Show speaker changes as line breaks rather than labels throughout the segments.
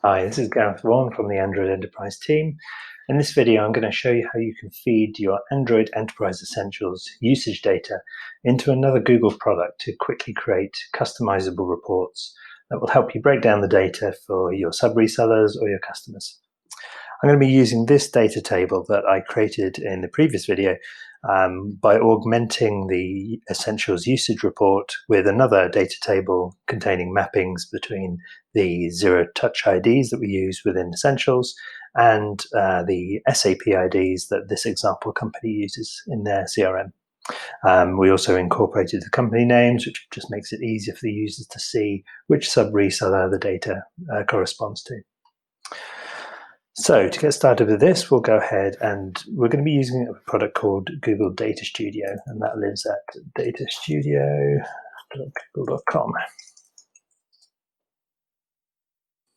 Hi, this is Gareth Vaughan from the Android Enterprise team. In this video, I'm going to show you how you can feed your Android Enterprise Essentials usage data into another Google product to quickly create customizable reports that will help you break down the data for your sub-resellers or your customers. I'm going to be using this data table that I created in the previous video by augmenting the Essentials usage report with another data table containing mappings between the zero-touch IDs that we use within Essentials and the SAP IDs that this example company uses in their CRM. We also incorporated the company names, which just makes it easier for the users to see which sub-reseller the data corresponds to. So to get started with this, we'll go ahead and we're going to be using a product called Google Data Studio, and that lives at datastudio.google.com.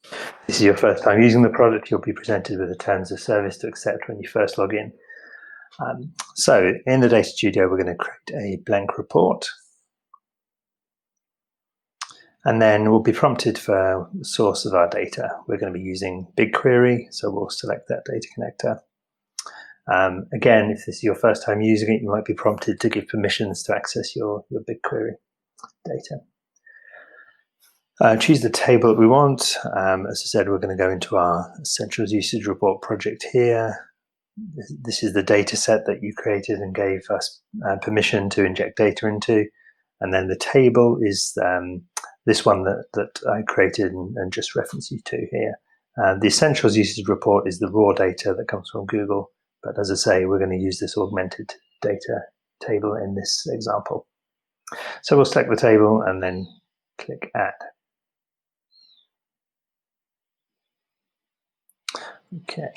If this is your first time using the product, you'll be presented with the terms of service to accept when you first log in. So in the Data Studio, we're going to create a blank report. And then we'll be prompted for the source of our data. We're going to be using BigQuery, so we'll select that data connector. Again, if this is your first time using it, you might be prompted to give permissions to access your BigQuery data. Choose the table that we want. As I said, we're going to go into our Essentials Usage Report project here. This is the data set that you created and gave us permission to inject data into. And then the table is this one that I created and just reference you to here. The Essentials Usage Report is the raw data that comes from Google. But as I say, we're going to use this augmented data table in this example. So we'll select the table and then click Add. Okay.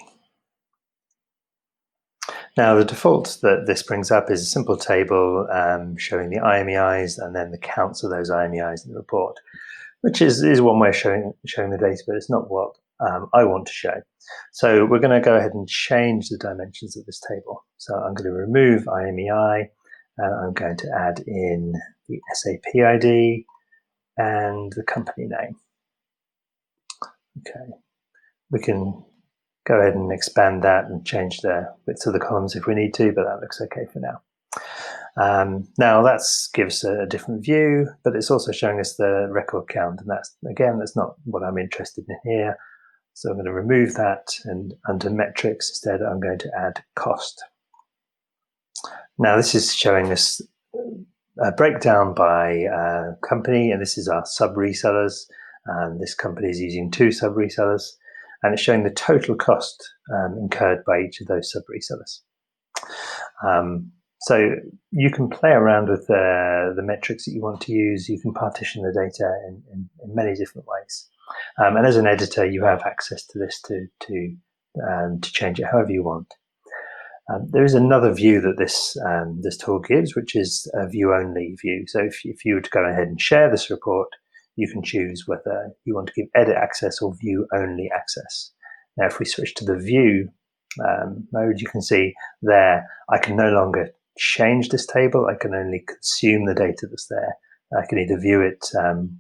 Now, the default that this brings up is a simple table showing the IMEIs and then the counts of those IMEIs in the report, which is one way of showing the data, but it's not what I want to show. So we're going to go ahead and change the dimensions of this table. So I'm going to remove IMEI, and I'm going to add in the SAP ID and the company name. Okay, we can go ahead and expand that and change the width of the columns if we need to, but that looks okay for now. Now that gives a different view, but it's also showing us the record count, and that's not what I'm interested in here. So I'm going to remove that, and under metrics instead, I'm going to add cost. Now this is showing us a breakdown by company, and this is our sub-resellers. This company is using 2 sub-resellers. And it's showing the total cost incurred by each of those sub-resellers. So you can play around with the metrics that you want to use. You can partition the data in many different ways. And as an editor, you have access to this to change it however you want. There is another view that this tool gives, which is a view-only view. So if you were to go ahead and share this report, you can choose whether you want to give edit access or view only access. Now, if we switch to the view mode, you can see there, I can no longer change this table. I can only consume the data that's there. I can either view it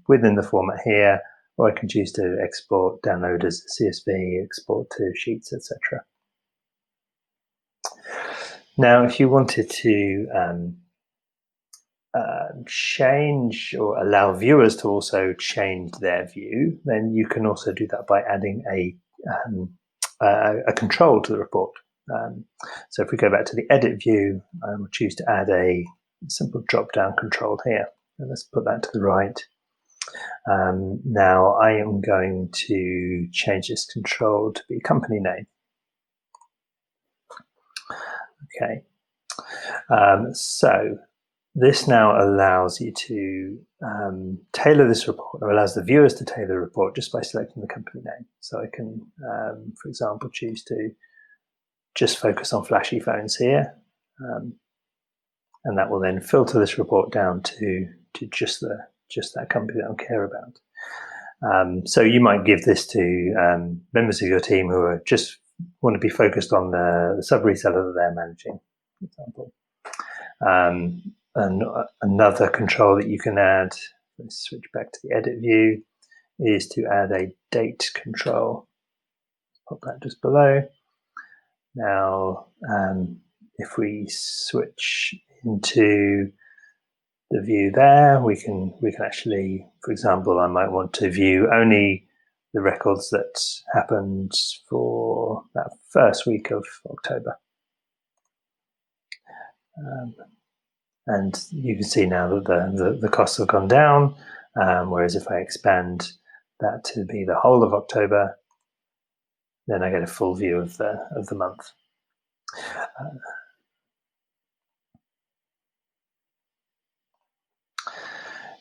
within the format here, or I can choose to export, download as CSV, export to Sheets, etc. Now, if you wanted to change or allow viewers to also change their view, then you can also do that by adding a control to the report. So if we go back to the edit view, we'll choose to add a simple drop-down control here. And let's put that to the right. Now I am going to change this control to be company name. Okay. So this now allows you to tailor this report, or allows the viewers to tailor the report just by selecting the company name. So I can, for example, choose to just focus on flashy phones here, and that will then filter this report down to just that company that I care about. So you might give this to members of your team who are just want to be focused on the sub-reseller that they're managing, for example. And another control that you can add, let's switch back to the edit view, is to add a date control. Pop that just below. Now, if we switch into the view there, we can actually, for example, I might want to view only the records that happened for that first week of October. And you can see now that the costs have gone down, whereas if I expand that to be the whole of October, then I get a full view of the month.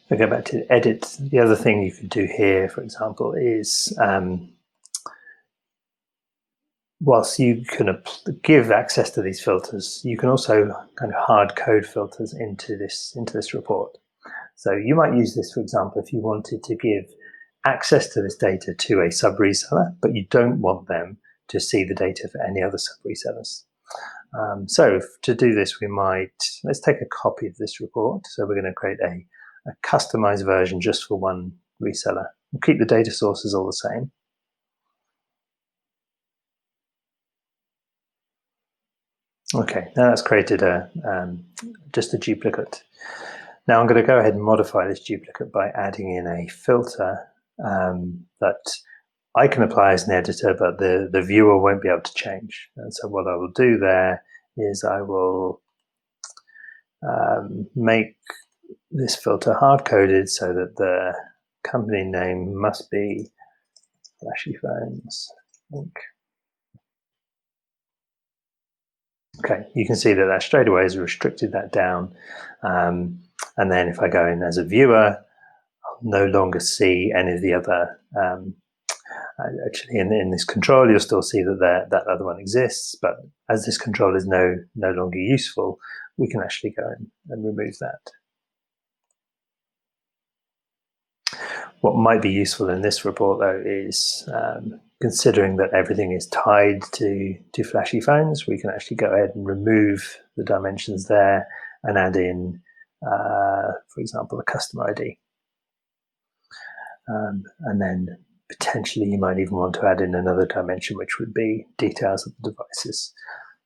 If I go back to edit, the other thing you could do here, for example, is whilst you can give access to these filters, you can also kind of hard code filters into this report. So you might use this, for example, if you wanted to give access to this data to a sub-reseller, but you don't want them to see the data for any other sub-resellers. So to do this, let's take a copy of this report. So we're going to create a customized version just for one reseller. We'll keep the data sources all the same. Okay, now that's created just a duplicate. Now I'm going to go ahead and modify this duplicate by adding in a filter that I can apply as an editor, but the viewer won't be able to change. And so what I will do there is I will make this filter hard-coded so that the company name must be Flashy Phones Inc. Okay, you can see that straight away has restricted that down. And then if I go in as a viewer, I'll no longer see any of the other, actually in this control, you'll still see that that other one exists, but as this control is no longer useful, we can actually go in and remove that. What might be useful in this report, though, is considering that everything is tied to Flashy Phones, we can actually go ahead and remove the dimensions there and add in, for example, a customer ID. And then potentially you might even want to add in another dimension, which would be details of the devices.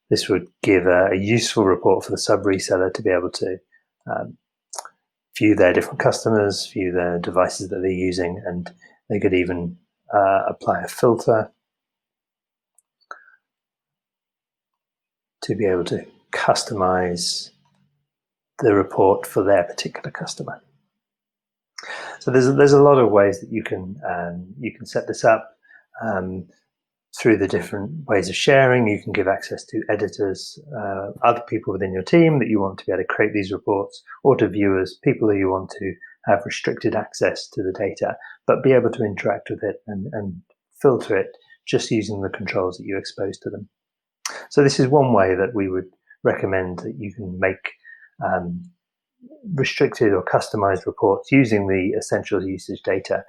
This would give a useful report for the sub-reseller to be able to view their different customers, view their devices that they're using, and they could even apply a filter to be able to customize the report for their particular customer. So there's a lot of ways that you can set this up through the different ways of sharing. You can give access to editors, other people within your team that you want to be able to create these reports, or to viewers, people who you want to have restricted access to the data, but be able to interact with it and filter it just using the controls that you expose to them. So this is one way that we would recommend that you can make restricted or customized reports using the essentials usage data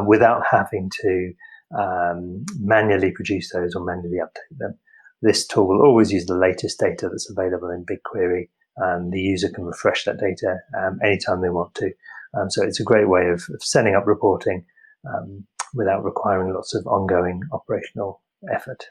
without having to manually produce those or manually update them. This tool will always use the latest data that's available in BigQuery. The user can refresh that data anytime they want to. So it's a great way of setting up reporting without requiring lots of ongoing operational effort.